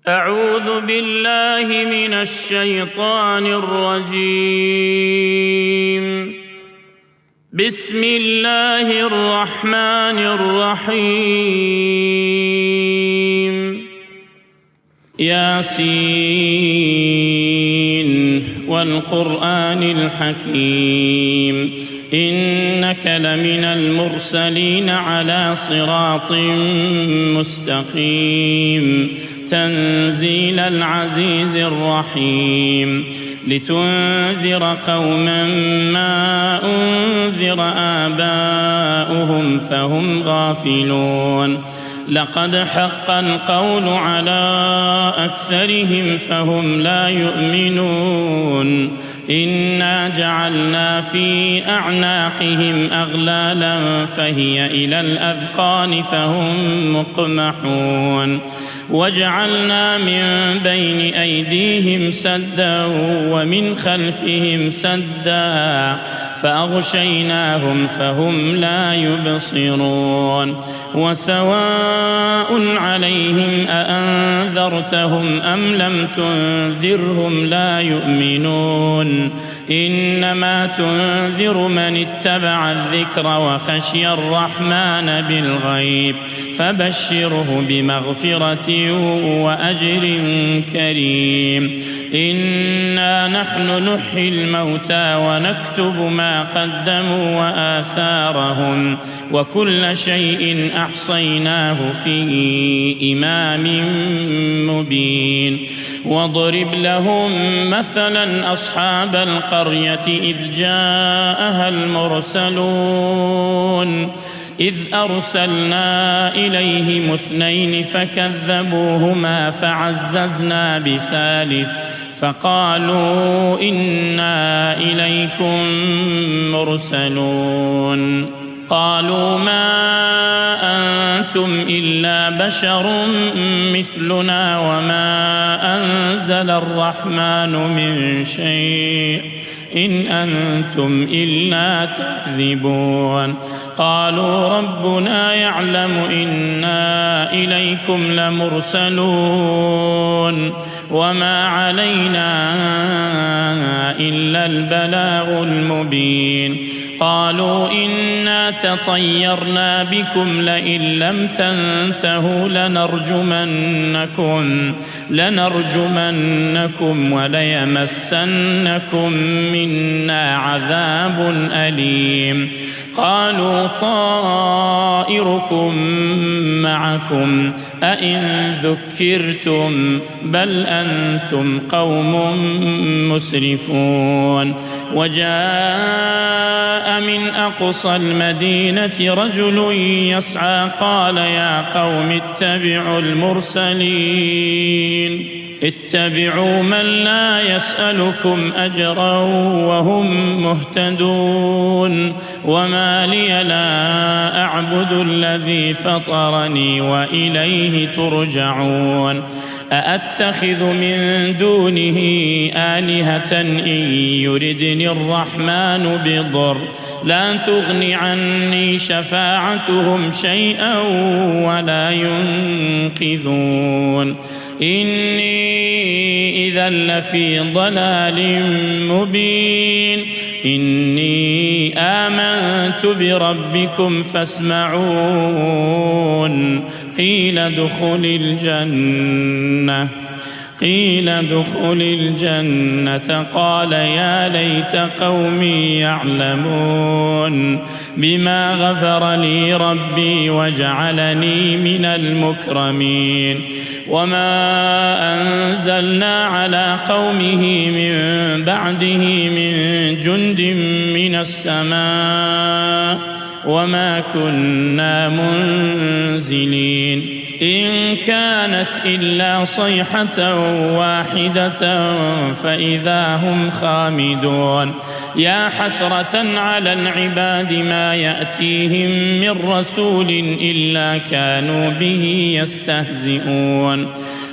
أعوذ بالله من الشيطان الرجيم. بسم الله الرحمن الرحيم. ياسين والقرآن الحكيم إنك لمن المرسلين على صراط مستقيم تنزيل العزيز الرحيم لتنذر قوما ما أنذر آباؤهم فهم غافلون لقد حق القول على أكثرهم فهم لا يؤمنون إنا جعلنا في أعناقهم أغلالا فهي إلى الأذقان فهم مقمحون وجعلنا من بين أيديهم سدا ومن خلفهم سدا فأغشيناهم فهم لا يبصرون وسواء عليهم أأنذرتهم أم لم تنذرهم لا يؤمنون إنما تنذر من اتبع الذكر وخشي الرحمن بالغيب فبشره بمغفرة وأجر كريم إنا نحن نحيي الموتى ونكتب ما قدموا وآثارهم وكل شيء أحصيناه في إمام مبين واضرب لهم مثلا أصحاب القرية إذ جاءها المرسلون إذ أرسلنا إليهم اثنين فكذبوهما فعززنا بثالث فقالوا إنا إليكم مرسلون قالوا ما أنتم إلا بشر مثلنا وما أنزل الرحمن من شيء إن أنتم إلا تكذبون قالوا ربنا يعلم إنا إليكم لمرسلون وما علينا إلا البلاغ المبين قالوا إنا تطيرنا بكم لئن لم تنتهوا لنرجمنكم وليمسنكم منا عذاب أليم قالوا طائركم معكم أئن ذكرتم بل أنتم قوم مسرفون وجاء من أقصى المدينة رجل يسعى قال يا قوم اتبعوا المرسلين اتبعوا من لا يسألكم أجرا وهم مهتدون وما لي لا أعبد الذي فطرني وإليه ترجعون أأتخذ من دونه آلهة إن يردني الرحمن بضر لا تغن عني شفاعتهم شيئا ولا ينقذون إني إذا لفي ضلال مبين إني آمنت بربكم فاسمعون قيل ادخل الجنة قال يا ليت قومي يعلمون بما غفر لي ربي وجعلني من المكرمين وما أنزلنا على قومه من بعده من جند من السماء وما كنا منزلين إن كانت إلا صيحة واحدة فإذا هم خامدون يا حسرة على العباد ما يأتيهم من رسول إلا كانوا به يستهزئون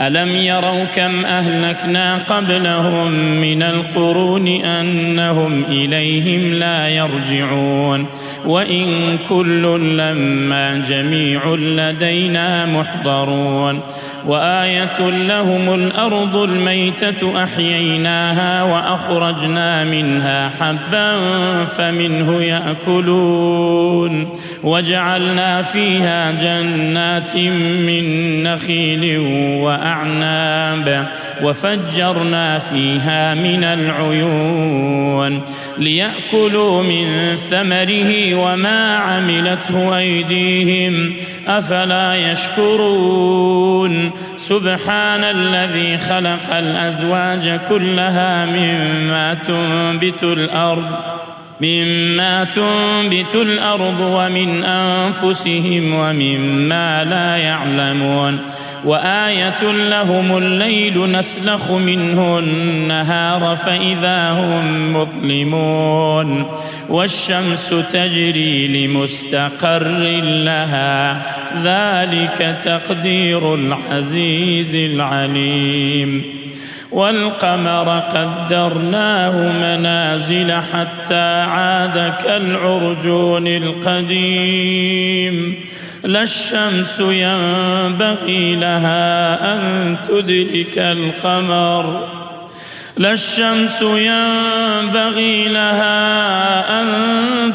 ألم يروا كم أهلكنا قبلهم من القرون أنهم إليهم لا يرجعون وإن كل لما جميع لدينا محضرون وآية لهم الأرض الميتة أحييناها وأخرجنا منها حبا فمنه يأكلون وجعلنا فيها جنات من نخيل وأعناب وفجرنا فيها من العيون ليأكلوا من ثمره وما عملته أيديهم أفلا يشكرون سبحان الذي خلق الأزواج كلها مما تنبت الأرض ومن أنفسهم ومما لا يعلمون وآية لهم الليل نسلخ منه النهار فإذا هم مظلمون والشمس تجري لمستقر لها ذلك تقدير العزيز العليم والقمر قدرناه منازل حتى عاد كالعرجون القديم لا الشمس ينبغي لها أن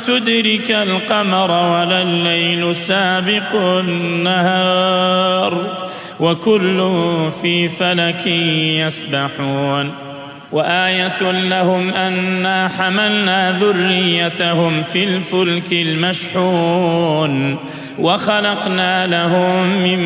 تدرك القمر ولا الليل سابق النهار وكل في فلك يسبحون وآية لهم أنا حملنا ذريتهم في الفلك المشحون وخلقنا لهم من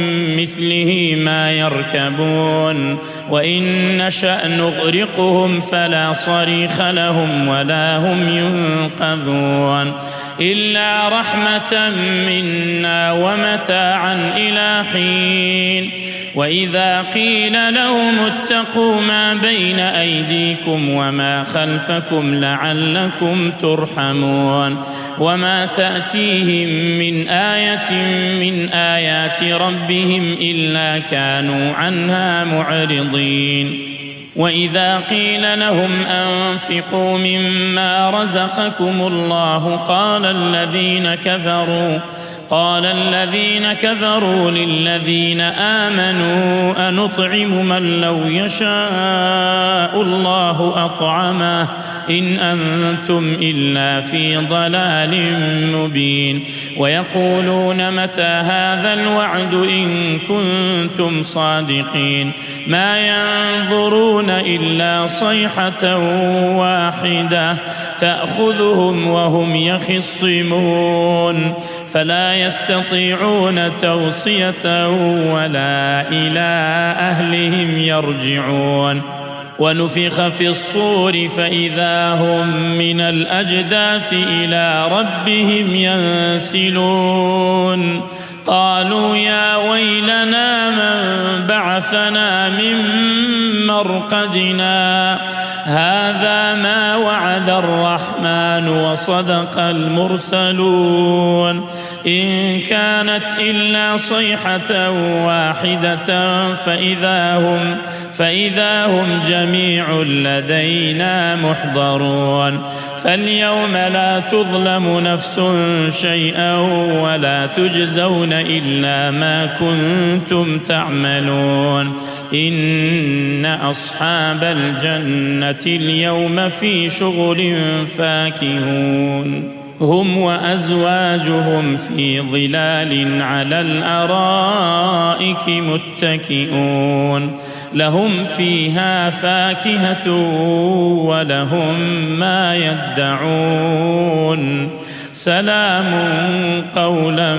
مثله ما يركبون وإن نشأ نغرقهم فلا صريخ لهم ولا هم ينقذون إلا رحمة منا ومتاعا إلى حين وإذا قيل لهم اتقوا ما بين أيديكم وما خلفكم لعلكم ترحمون وما تأتيهم من آية من آيات ربهم إلا كانوا عنها معرضين وإذا قيل لهم أنفقوا مما رزقكم الله قال الذين كفروا للذين آمنوا أنطعم من لو يشاء الله أطعمه إن أنتم إلا في ضلال مبين ويقولون متى هذا الوعد إن كنتم صادقين ما ينظرون إلا صيحة واحدة تأخذهم وهم يخصمون فلا يستطيعون توصية ولا إلى أهلهم يرجعون ونفخ في الصور فإذا هم من الأجداث إلى ربهم ينسلون قالوا يا ويلنا من بعثنا من مرقدنا هذا ما وعد الرحمن وصدق المرسلون إن كانت إلا صيحة واحدة فإذا هم جميع لدينا محضرون فاليوم لا تظلم نفس شيئا ولا تجزون إلا ما كنتم تعملون إن أصحاب الجنة اليوم في شغل فاكهون هم وأزواجهم في ظلال على الأرائك متكئون لهم فيها فاكهة ولهم ما يدعون سلام قولا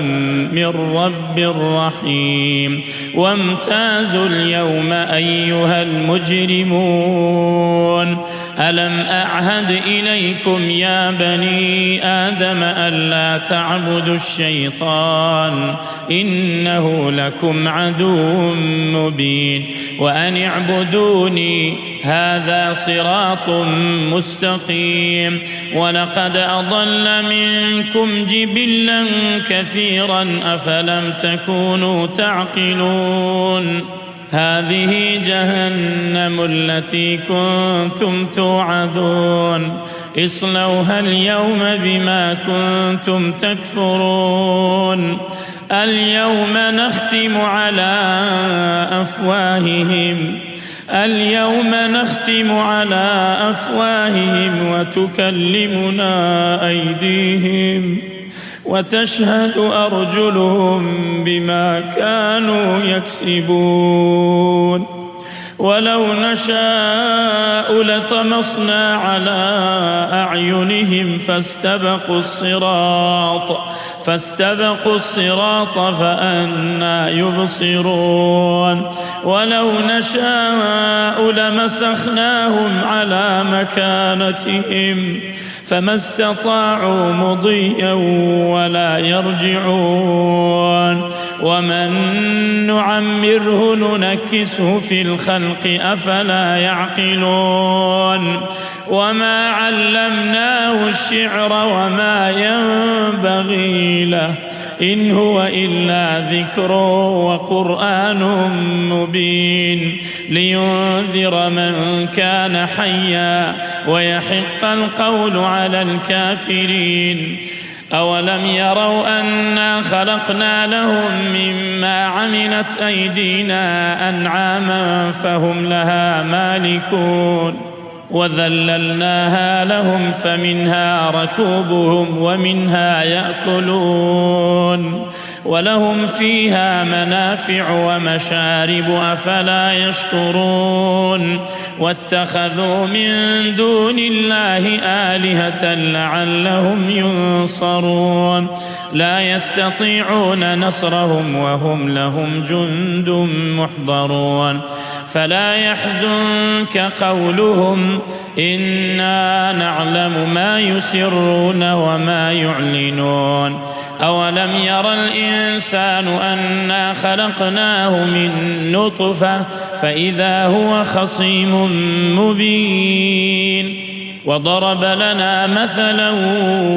من رب رحيم وامتازوا اليوم أيها المجرمون ألم أعهد إليكم يا بني آدم ألا تعبدوا الشيطان إنه لكم عدو مبين وأن اعبدوني هذا صراط مستقيم ولقد أضل منكم جبلا كثيرا أفلم تكونوا تعقلون هذه جهنم التي كنتم توعدون اصلوها اليوم بما كنتم تكفرون اليوم نختم على أفواههم وتكلمنا أيديهم وتشهد أرجلهم بما كانوا يكسبون ولو نشاء لطمسنا على أعينهم فاستبقوا الصراط فأنى يبصرون ولو نشاء لمسخناهم على مكانتهم فما استطاعوا مضيا ولا يرجعون ومن نعمره ننكسه في الخلق أفلا يعقلون وما علمناه الشعر وما ينبغي له إن هو إلا ذكر وقرآن مبين لينذر من كان حيا ويحق القول على الكافرين أولم يروا أنا خلقنا لهم مما عملت أيدينا أنعاما فهم لها مالكون وذللناها لهم فمنها ركوبهم ومنها يأكلون ولهم فيها منافع ومشارب أفلا يشكرون واتخذوا من دون الله آلهة لعلهم ينصرون لا يستطيعون نصرهم وهم لهم جند محضرون فلا يحزنك قولهم إنا نعلم ما يسرون وما يعلنون أولم ير الإنسان أنا خلقناه من نطفة فإذا هو خصيم مبين وضرب لنا مثلا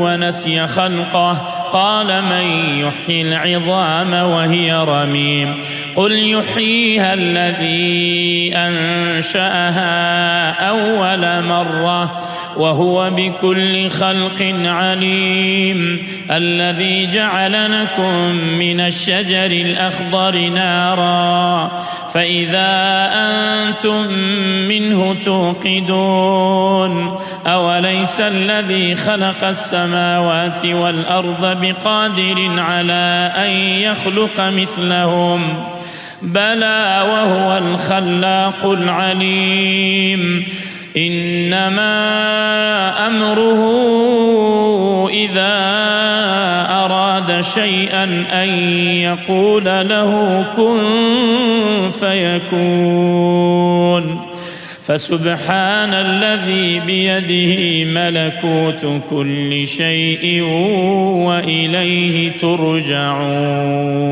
ونسي خلقه قال من يحيي العظام وهي رميم قل يحييها الذي أنشأها أول مرة وهو بكل خلق عليم الذي جعل لكم من الشجر الأخضر نارا فإذا أنتم منه توقدون أوليس الذي خلق السماوات والأرض بقادر على أن يخلق مثلهم بلى وهو الخلاق العليم إنما أمره إذا أراد شيئا أن يقول له كن فيكون فسبحان الذي بيده ملكوت كل شيء وإليه ترجعون